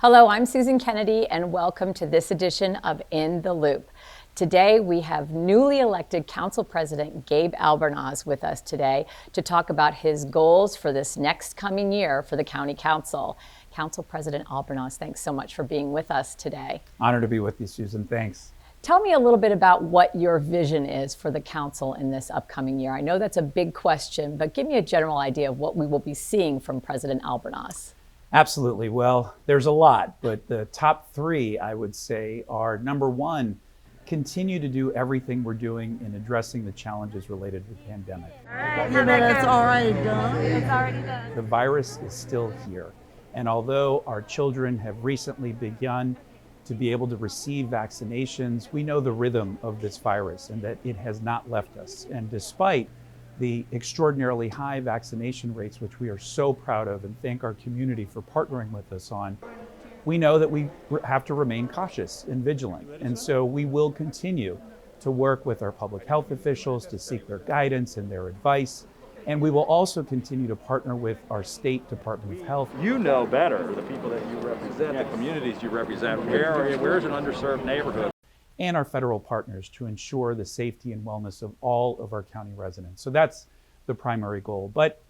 Hello, I'm Susan Kennedy, and welcome to this edition of In the Loop. Today, we have newly elected Council President Gabe Albornoz with us today to talk about his goals for this next coming year for the County Council. Council President Albornoz, thanks so much for being with us today. Honored to be with you, Susan. Thanks. Tell me a little bit about what your vision is for the council in this upcoming year. I know that's a big question, but give me a general idea of what we will be seeing from President Albornoz. Absolutely. Well, there's a lot, but the top three, I would say, are number one, continue to do everything we're doing in addressing the challenges related to the pandemic. That's already done. It's already done. The virus is still here. And although our children have recently begun to be able to receive vaccinations, we know the rhythm of this virus and that it has not left us. And despite the extraordinarily high vaccination rates, which we are so proud of and thank our community for partnering with us on, we know that we have to remain cautious and vigilant. And so we will continue to work with our public health officials to seek their guidance and their advice. And we will also continue to partner with our state Department of Health. You know better the people that you represent, the communities you represent. Where's an underserved neighborhood? And our federal partners to ensure the safety and wellness of all of our county residents. So that's the primary goal. But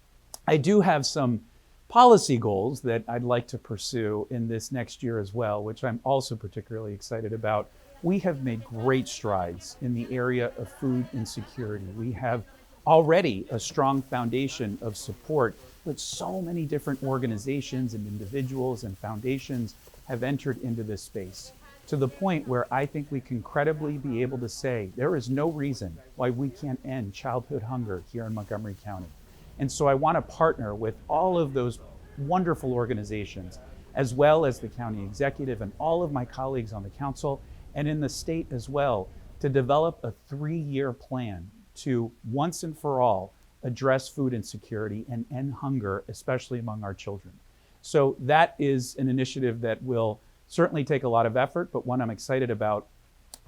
I do have some policy goals that I'd like to pursue in this next year as well, which I'm also particularly excited about. We have made great strides in the area of food insecurity. We have already a strong foundation of support, but so many different organizations and individuals and foundations have entered into this space, to the point where I think we can credibly be able to say there is no reason why we can't end childhood hunger here in Montgomery County. And so I want to partner with all of those wonderful organizations, as well as the county executive and all of my colleagues on the council and in the state as well, to develop a 3-year plan to once and for all address food insecurity and end hunger, especially among our children. So that is an initiative that will certainly take a lot of effort, but one I'm excited about.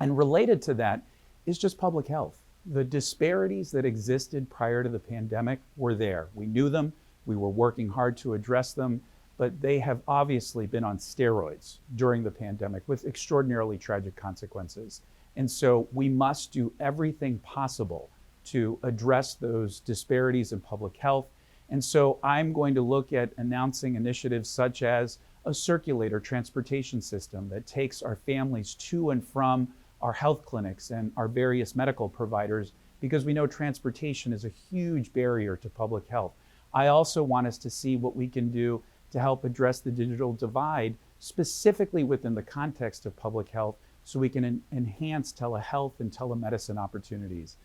And related to that is just public health. The disparities that existed prior to the pandemic were there. We knew them, we were working hard to address them, but they have obviously been on steroids during the pandemic with extraordinarily tragic consequences. And so we must do everything possible to address those disparities in public health. And so I'm going to look at announcing initiatives such as a circulator transportation system that takes our families to and from our health clinics and our various medical providers, because we know transportation is a huge barrier to public health. I also want us to see what we can do to help address the digital divide, specifically within the context of public health, so we can enhance telehealth and telemedicine opportunities.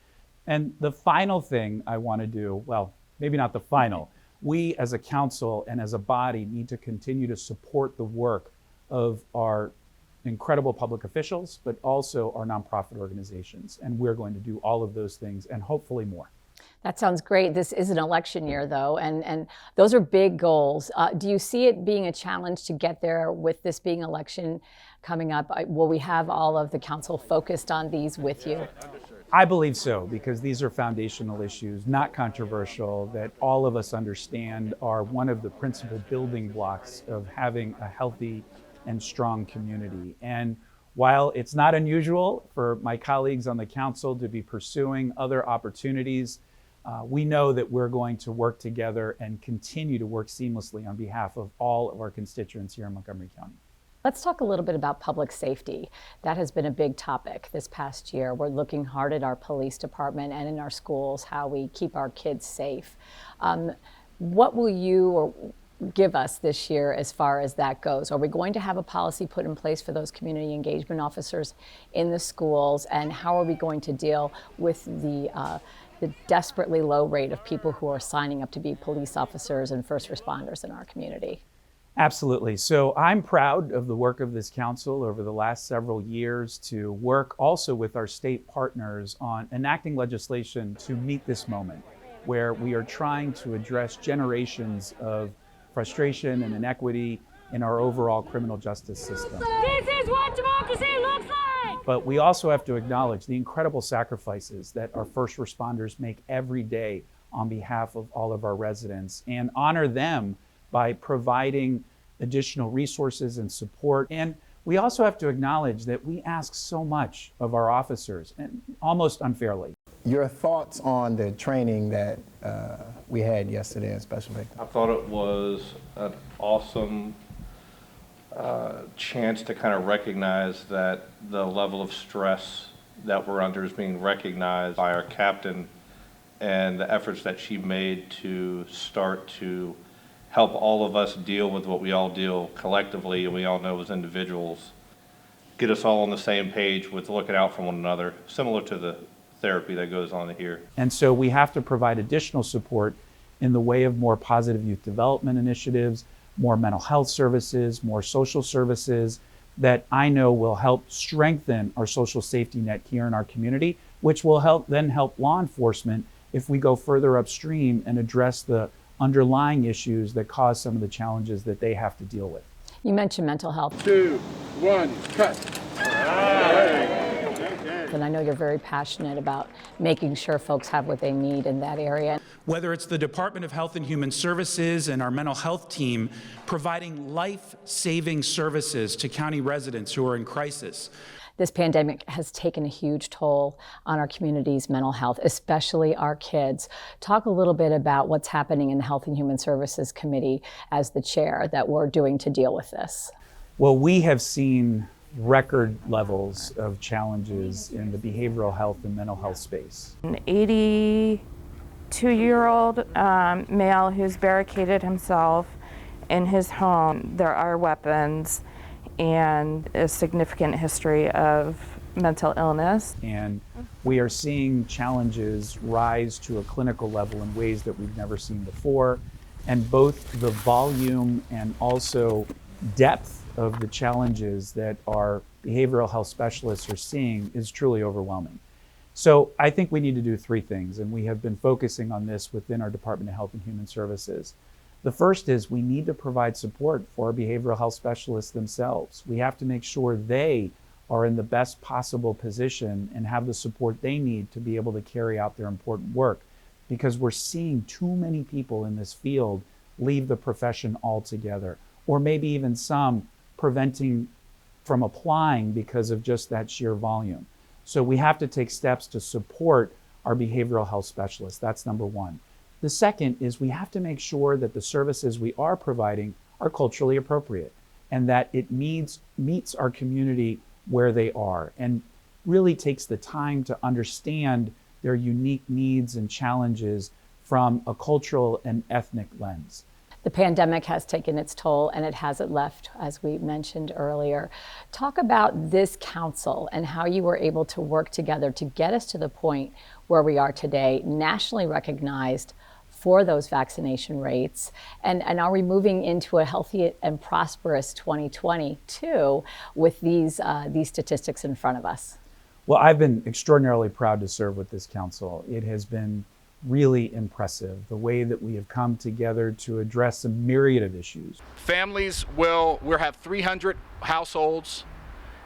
And the final thing I want to do, well, maybe not the final, we as a council and as a body need to continue to support the work of our incredible public officials, but also our nonprofit organizations. And we're going to do all of those things and hopefully more. That sounds great. This is an election year, though, and those are big goals. Do you see it being a challenge to get there with this being election coming up? Will we have all of the council focused on these with you? I believe so, because these are foundational issues, not controversial, that all of us understand are one of the principal building blocks of having a healthy and strong community. And while it's not unusual for my colleagues on the council to be pursuing other opportunities, we know that we're going to work together and continue to work seamlessly on behalf of all of our constituents here in Montgomery County. Let's talk a little bit about public safety. That has been a big topic this past year. We're looking hard at our police department and in our schools, how we keep our kids safe. What will you give us this year as far as that goes? Are we going to have a policy put in place for those community engagement officers in the schools? And how are we going to deal with the desperately low rate of people who are signing up to be police officers and first responders in our community? Absolutely. So I'm proud of the work of this council over the last several years to work also with our state partners on enacting legislation to meet this moment, where we are trying to address generations of frustration and inequity in our overall criminal justice system. This is what democracy looks like! But we also have to acknowledge the incredible sacrifices that our first responders make every day on behalf of all of our residents and honor them by providing additional resources and support. And we also have to acknowledge that we ask so much of our officers, and almost unfairly. Your thoughts on the training that we had yesterday in Special Victims? I thought it was an awesome chance to kind of recognize that the level of stress that we're under is being recognized by our captain, and the efforts that she made to start to help all of us deal with what we all deal collectively and we all know as individuals, get us all on the same page with looking out for one another, similar to the therapy that goes on here. And so we have to provide additional support in the way of more positive youth development initiatives, more mental health services, more social services that I know will help strengthen our social safety net here in our community, which will help law enforcement if we go further upstream and address the underlying issues that cause some of the challenges that they have to deal with. You mentioned mental health. 2, 1, cut. And I know you're very passionate about making sure folks have what they need in that area. Whether it's the Department of Health and Human Services and our mental health team providing life-saving services to county residents who are in crisis. This pandemic has taken a huge toll on our community's mental health, especially our kids. Talk a little bit about what's happening in the Health and Human Services Committee as the chair that we're doing to deal with this. Well, we have seen record levels of challenges in the behavioral health and mental health space. An 82-year-old male who's barricaded himself in his home. There are weapons and a significant history of mental illness. And we are seeing challenges rise to a clinical level in ways that we've never seen before. And both the volume and also depth of the challenges that our behavioral health specialists are seeing is truly overwhelming. So I think we need to do three things, and we have been focusing on this within our Department of Health and Human Services. The first is we need to provide support for our behavioral health specialists themselves. We have to make sure they are in the best possible position and have the support they need to be able to carry out their important work, because we're seeing too many people in this field leave the profession altogether, or maybe even some preventing from applying because of just that sheer volume. So we have to take steps to support our behavioral health specialists. That's number one. The second is we have to make sure that the services we are providing are culturally appropriate and that it meets our community where they are and really takes the time to understand their unique needs and challenges from a cultural and ethnic lens. The pandemic has taken its toll and it hasn't left, as we mentioned earlier. Talk about this council and how you were able to work together to get us to the point where we are today, nationally recognized for those vaccination rates, and are we moving into a healthy and prosperous 2022 with these statistics in front of us? Well, I've been extraordinarily proud to serve with this council. It has been really impressive, the way that we have come together to address a myriad of issues. Families we'll have 300 households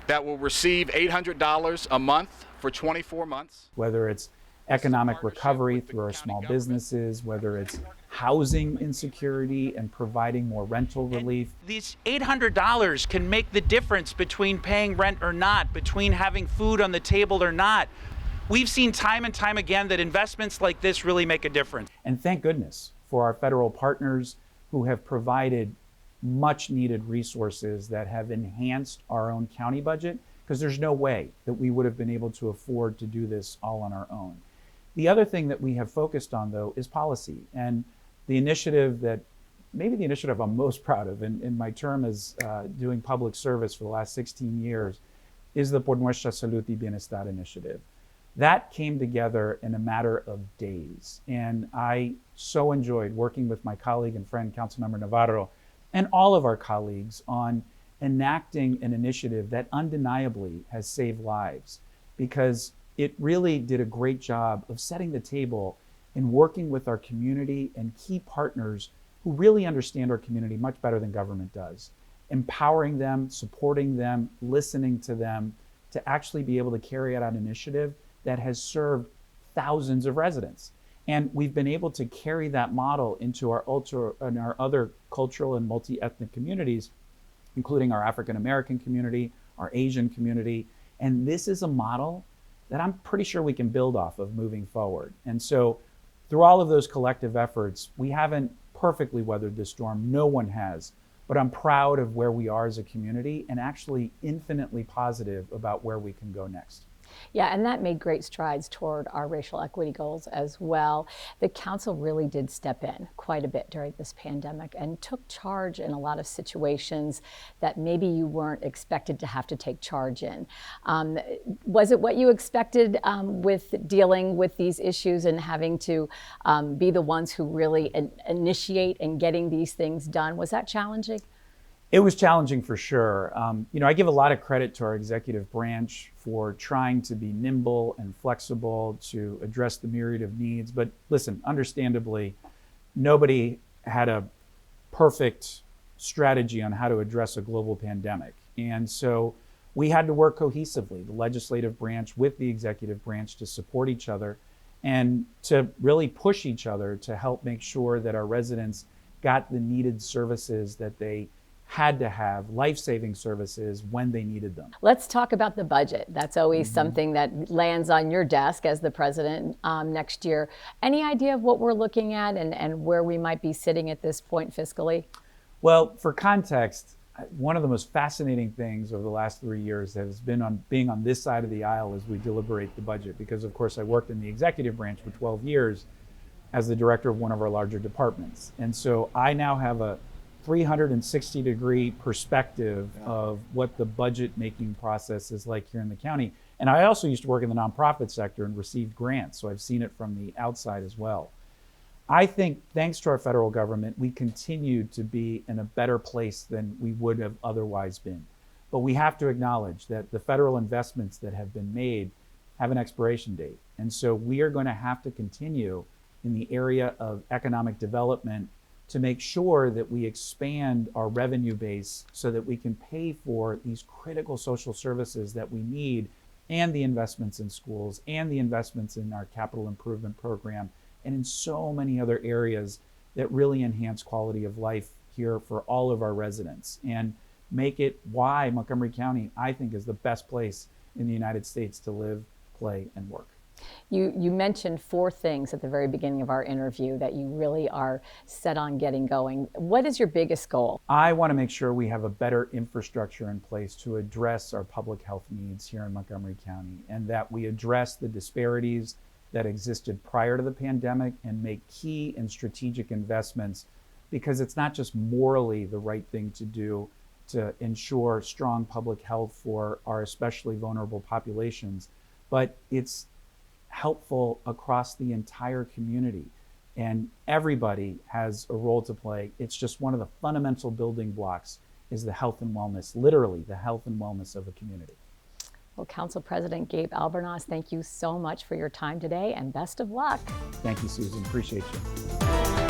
that will receive $800 a month for 24 months. Whether it's economic recovery through our small businesses, whether it's housing insecurity and providing more rental relief. These $800 can make the difference between paying rent or not, between having food on the table or not. We've seen time and time again that investments like this really make a difference. And thank goodness for our federal partners who have provided much needed resources that have enhanced our own county budget, because there's no way that we would have been able to afford to do this all on our own. The other thing that we have focused on, though, is policy. And the initiative that, maybe the initiative I'm most proud of in my term as doing public service for the last 16 years, is the Por Nuestra Salud y Bienestar initiative. That came together in a matter of days. And I so enjoyed working with my colleague and friend, Councilmember Navarro, and all of our colleagues on enacting an initiative that undeniably has saved lives, because it really did a great job of setting the table and working with our community and key partners who really understand our community much better than government does, empowering them, supporting them, listening to them, to actually be able to carry out an initiative that has served thousands of residents. And we've been able to carry that model into our other multicultural and multi-ethnic communities, including our African American community, our Asian community. And this is a model that I'm pretty sure we can build off of moving forward. And so through all of those collective efforts, we haven't perfectly weathered this storm. No one has. But I'm proud of where we are as a community and actually infinitely positive about where we can go next. Yeah, and that made great strides toward our racial equity goals as well. The council really did step in quite a bit during this pandemic and took charge in a lot of situations that maybe you weren't expected to have to take charge in. Was it what you expected with dealing with these issues and having to be the ones who really initiate and getting these things done? Was that challenging? It was challenging for sure. I give a lot of credit to our executive branch for trying to be nimble and flexible to address the myriad of needs. But listen, understandably, nobody had a perfect strategy on how to address a global pandemic. And so we had to work cohesively, the legislative branch with the executive branch, to support each other and to really push each other to help make sure that our residents got the needed services that they had to have, life-saving services when they needed them. Let's talk about the budget. That's always something that lands on your desk as the president next year. Any idea of what we're looking at and where we might be sitting at this point fiscally? Well, for context, one of the most fascinating things over the last 3 years has been being on this side of the aisle as we deliberate the budget, because of course I worked in the executive branch for 12 years as the director of one of our larger departments. And so I now have a 360-degree perspective of what the budget making process is like here in the county. And I also used to work in the nonprofit sector and received grants, so I've seen it from the outside as well. I think thanks to our federal government, we continue to be in a better place than we would have otherwise been. But we have to acknowledge that the federal investments that have been made have an expiration date. And so we are going to have to continue in the area of economic development to make sure that we expand our revenue base so that we can pay for these critical social services that we need, and the investments in schools and the investments in our capital improvement program and in so many other areas that really enhance quality of life here for all of our residents and make it why Montgomery County, I think, is the best place in the United States to live, play, and work. You mentioned 4 things at the very beginning of our interview that you really are set on getting going. What is your biggest goal? I want to make sure we have a better infrastructure in place to address our public health needs here in Montgomery County, and that we address the disparities that existed prior to the pandemic and make key and strategic investments, because it's not just morally the right thing to do to ensure strong public health for our especially vulnerable populations, but it's helpful across the entire community, and everybody has a role to play. It's just one of the fundamental building blocks is the health and wellness, literally the health and wellness of a community. Well, Council President Gabe Albornoz, thank you so much for your time today and best of luck. Thank you, Susan. Appreciate you.